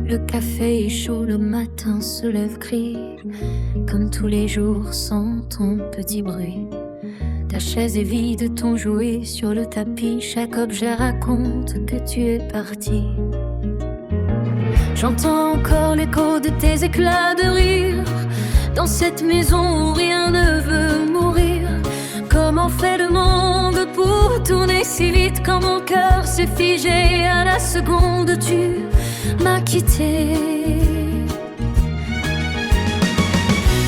Le café est chaud, le matin se lève gris, comme tous les jours sans ton petit bruit. Ta chaise est vide, ton jouet sur le tapis, chaque objet raconte que tu es parti. J'entends encore l'écho de tes éclats de rire, dans cette maison où rien ne veut mourir. Comment fait le monde pour tourner si vite, quand mon cœur s'est figé à la seconde tu m'as quitté.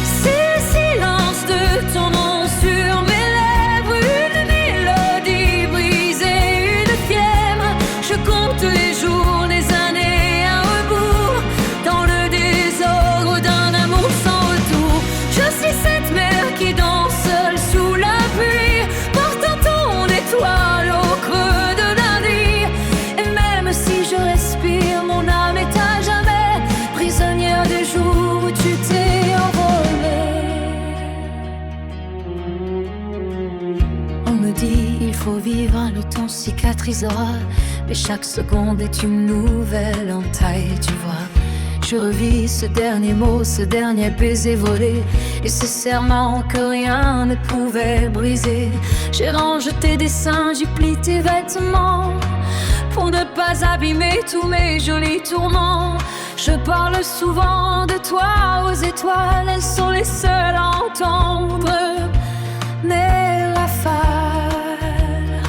C'est le silence de ton nom sur mes lèvres, une mélodie brisée, une fièvre. Je compte les jours, les années à rebours, dans le désordre d'un amour sans retour. Je suis cette mer qui danse seule sous la pluie, portant ton étoile au creux de la nuit. Et même si je respire, mon âme est à jamais prisonnière des jours où tu t'es envolé. On me dit il faut vivre, le temps cicatrisera, mais chaque seconde est une nouvelle entaille, tu vois. Je revis ce dernier mot, ce dernier baiser volé, et ce serment que rien ne pouvait briser. J'ai rangé tes dessins, j'ai plié tes vêtements, pour ne pas abîmer tous mes jolis tourments. Je parle souvent de toi aux étoiles, elles sont les seules à entendre mes rafales.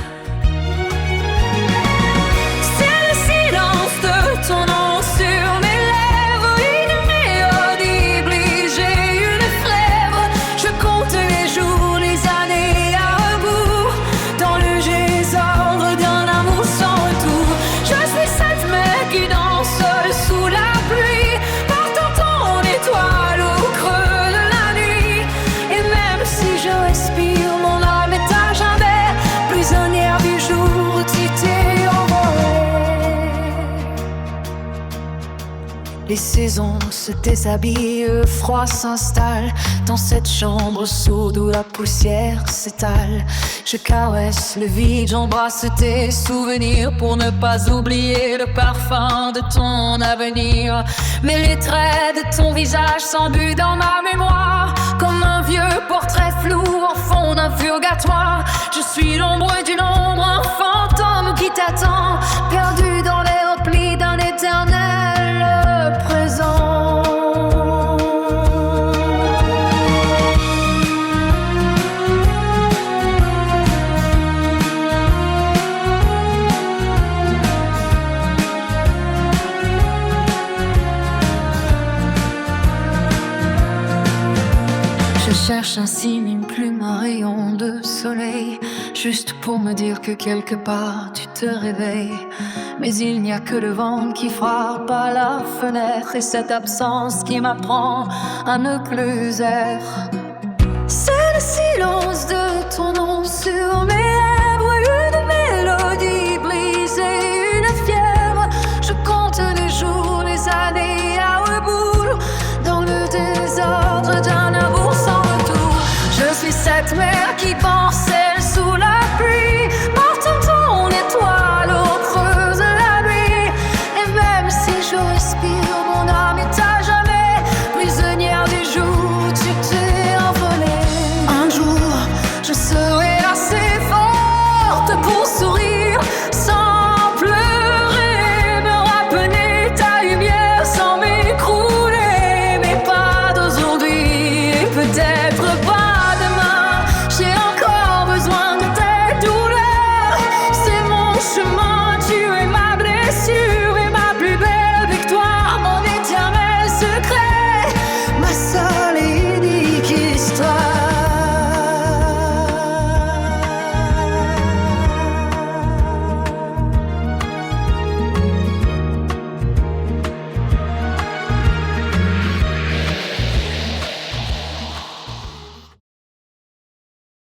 C'est le silence de ton nom sur mes lèvres, une mélodie obligée, une flèvre. Je compte les jours, les années à rebours, dans le désordre d'un amour sans retour. Je suis cette mer qui danse seule sous la pluie, portant ton étoile au creux de la nuit. Et même si je respire, mon âme est à jamais prisonnière du jour où tu t'es envolé. Les saisons se déshabillent, le froid s'installe dans cette chambre sourde où la poussière s'étale. Je caresse le vide, j'embrasse tes souvenirs pour ne pas oublier le parfum de ton avenir. Mais les traits de ton visage s'embuent dans ma mémoire, comme un vieux portrait flou au fond d'un purgatoire. Je suis l'ombre d'une ombre, un fantôme qui t'attend, perdu dans les replis d'un éternel présent. Je cherche un signe, une plume, un rayon de soleil, juste pour me dire que quelque part tu te réveilles. Mais il n'y a que le vent qui frappe à la fenêtre, et cette absence qui m'apprend à ne plus être. C'est le silence de ton nom sur mes lèvres, une mélodie brisée, une fièvre. Je compte les jours, les années à rebours, dans le désordre d'un amour sans retour. Je suis cette mer qui pense seule sous la pluie, portant ton étoile au creux de la nuit. Et même si je respire, mon âme